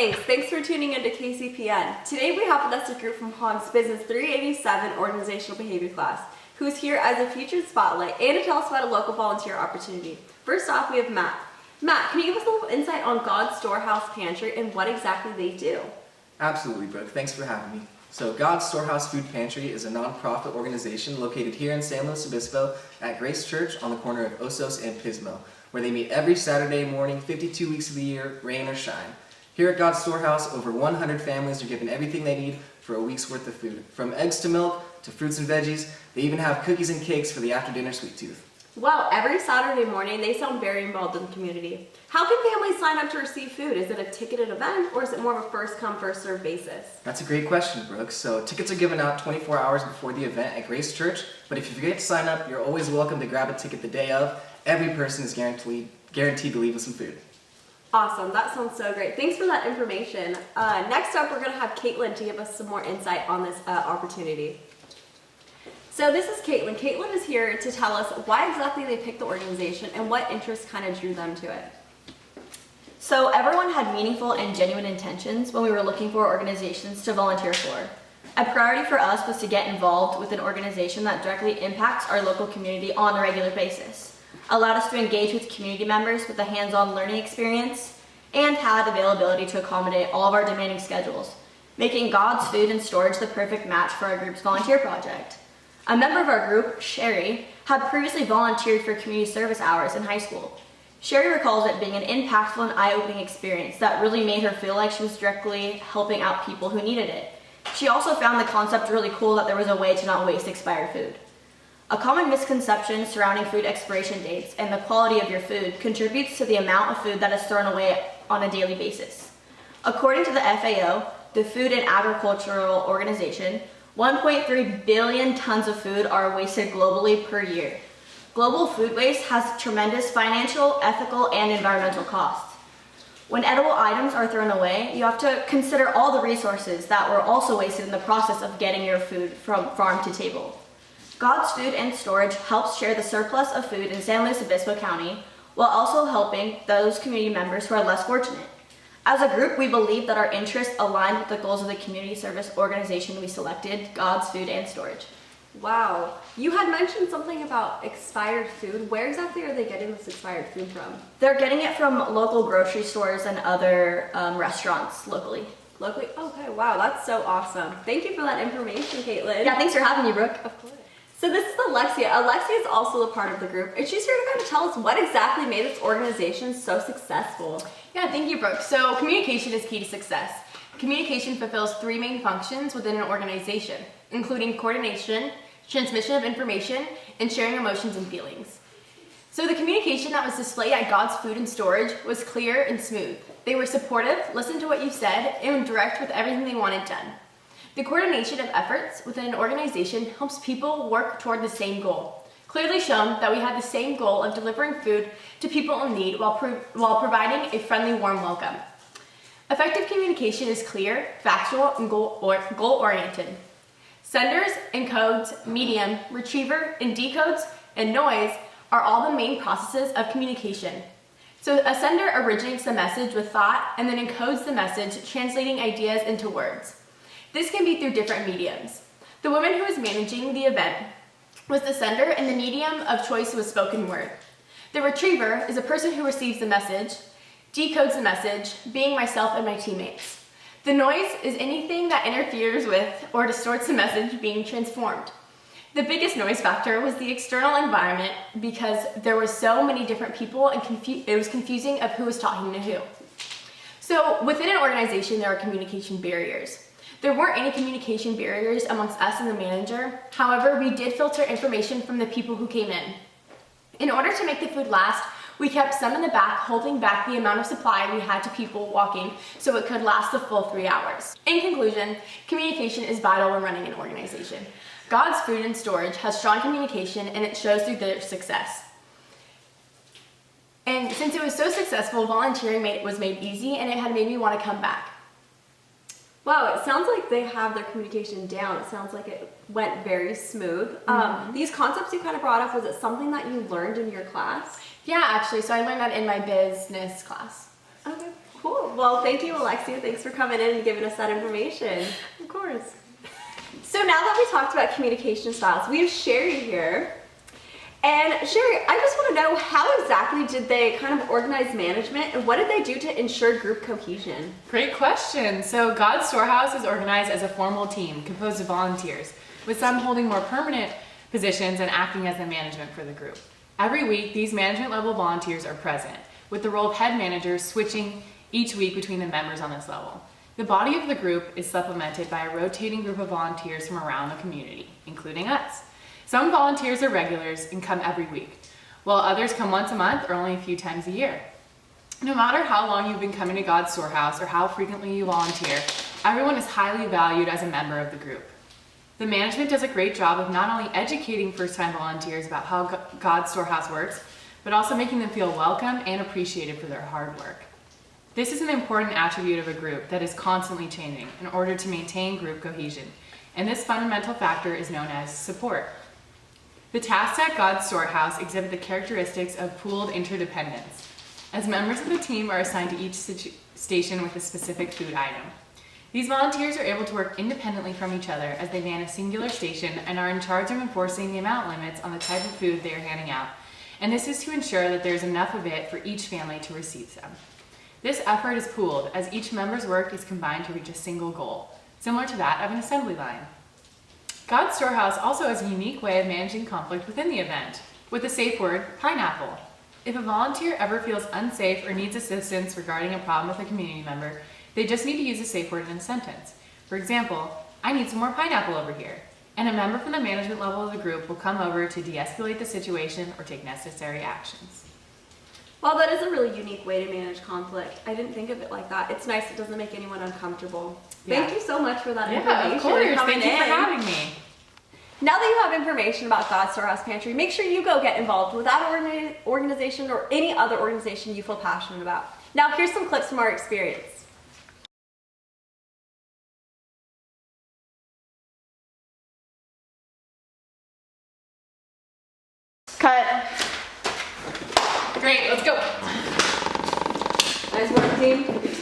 Thanks. Thanks for tuning into KCPN. Today we have with us a group from Hog's Business 387 Organizational Behavior class, who's here as a featured spotlight and to tell us about a local volunteer opportunity. First off, we have Matt. Matt, can you give us a little insight on God's Storehouse Pantry and what exactly they do? Absolutely, Brooke. Thanks for having me. So God's Storehouse Food Pantry is a non-profit organization located here in San Luis Obispo at Grace Church on the corner of Osos and Pismo, where they meet every Saturday morning, 52 weeks of the year, rain or shine. Here at God's Storehouse, over 100 families are given everything they need for a week's worth of food. From eggs to milk to fruits and veggies, they even have cookies and cakes for the after-dinner sweet tooth. Wow, every Saturday morning they sound very involved in the community. How can families sign up to receive food? Is it a ticketed event or is it more of a first come, first served basis? That's a great question, Brooke. So tickets are given out 24 hours before the event at Grace Church, but if you forget to sign up, you're always welcome to grab a ticket the day of. Every person is guaranteed to leave with some food. Awesome, that sounds so great. Thanks for that information. Next up, we're going to have Caitlin to give us some more insight on this opportunity. So this is Caitlin. Caitlin is here to tell us why exactly they picked the organization and what interests kind of drew them to it. So everyone had meaningful and genuine intentions when we were looking for organizations to volunteer for. A priority for us was to get involved with an organization that directly impacts our local community on a regular basis, allowed us to engage with community members with a hands-on learning experience, and had availability to accommodate all of our demanding schedules, making God's Food and Storage the perfect match for our group's volunteer project. A member of our group, Sherry, had previously volunteered for community service hours in high school. Sherry recalls it being an impactful and eye-opening experience that really made her feel like she was directly helping out people who needed it. She also found the concept really cool that there was a way to not waste expired food. A common misconception surrounding food expiration dates and the quality of your food contributes to the amount of food that is thrown away on a daily basis. According to the FAO, the Food and Agricultural Organization, 1.3 billion tons of food are wasted globally per year. Global food waste has tremendous financial, ethical, and environmental costs. When edible items are thrown away, you have to consider all the resources that were also wasted in the process of getting your food from farm to table. God's Food and Storage helps share the surplus of food in San Luis Obispo County while also helping those community members who are less fortunate. As a group, we believe that our interests align with the goals of the community service organization we selected, God's Food and Storage. Wow, you had mentioned something about expired food. Where exactly are they getting this expired food from? They're getting it from local grocery stores and other restaurants locally. Locally? Okay, wow, that's so awesome. Thank you for that information, Caitlin. Yeah, thanks for having me, Brooke. Of course. So this is Alexia. Alexia is also a part of the group, and she's here to kind of tell us what exactly made this organization so successful. Yeah, thank you, Brooke. So communication is key to success. Communication fulfills three main functions within an organization, including coordination, transmission of information, and sharing emotions and feelings. So the communication that was displayed at God's Food and Storage was clear and smooth. They were supportive, listened to what you said, and were direct with everything they wanted done. The coordination of efforts within an organization helps people work toward the same goal, clearly shown that we had the same goal of delivering food to people in need while providing a friendly, warm welcome. Effective communication is clear, factual, and goal-oriented. Senders, encodes, medium, retriever, and decodes, and noise are all the main processes of communication. So a sender originates the message with thought and then encodes the message, translating ideas into words. This can be through different mediums. The woman who was managing the event was the sender, and the medium of choice was spoken word. The retriever is a person who receives the message, decodes the message, being myself and my teammates. The noise is anything that interferes with or distorts the message being transformed. The biggest noise factor was the external environment because there were so many different people and it was confusing of who was talking to who. So within an organization, there are communication barriers. There weren't any communication barriers amongst us and the manager. However, we did filter information from the people who came in. In order to make the food last, we kept some in the back, holding back the amount of supply we had to people walking so it could last the full 3 hours. In conclusion, communication is vital when running an organization. God's Food and Storage has strong communication and it shows through their success. And since it was so successful, volunteering was made easy and it had made me want to come back. Wow, it sounds like they have their communication down. It sounds like it went very smooth. These concepts you kind of brought up, was it something that you learned in your class? Yeah, actually, so I learned that in my business class. Okay, Cool. Well, thank you, Alexia. Thanks for coming in and giving us that information. Of course. So now that we talked about communication styles, we have Sherry here. And Sherry, I just want to know, how exactly did they kind of organize management, and what did they do to ensure group cohesion? Great question. So God's Storehouse is organized as a formal team composed of volunteers, with some holding more permanent positions and acting as the management for the group. Every week, these management level volunteers are present, with the role of head manager switching each week between the members on this level. The body of the group is supplemented by a rotating group of volunteers from around the community, including us. Some volunteers are regulars and come every week, while others come once a month or only a few times a year. No matter how long you've been coming to God's Storehouse or how frequently you volunteer, everyone is highly valued as a member of the group. The management does a great job of not only educating first-time volunteers about how God's Storehouse works, but also making them feel welcome and appreciated for their hard work. This is an important attribute of a group that is constantly changing in order to maintain group cohesion, and this fundamental factor is known as support. The tasks at God's Storehouse exhibit the characteristics of pooled interdependence, as members of the team are assigned to each station with a specific food item. These volunteers are able to work independently from each other as they man a singular station and are in charge of enforcing the amount limits on the type of food they are handing out, and this is to ensure that there is enough of it for each family to receive some. This effort is pooled as each member's work is combined to reach a single goal, similar to that of an assembly line. God's Storehouse also has a unique way of managing conflict within the event, with the safe word, pineapple. If a volunteer ever feels unsafe or needs assistance regarding a problem with a community member, they just need to use a safe word in a sentence. For example, I need some more pineapple over here. And a member from the management level of the group will come over to de-escalate the situation or take necessary actions. Well, that is a really unique way to manage conflict. I didn't think of it like that. It's nice it doesn't make anyone uncomfortable. Yeah. Thank you so much for that Yeah, information. of course. and coming Thank you for in. having me. Now that you have information about God's Storehouse Pantry, make sure you go get involved with that organization or any other organization you feel passionate about. Now, here's some clips from our experience. Cut. Great, let's go. Nice work, team.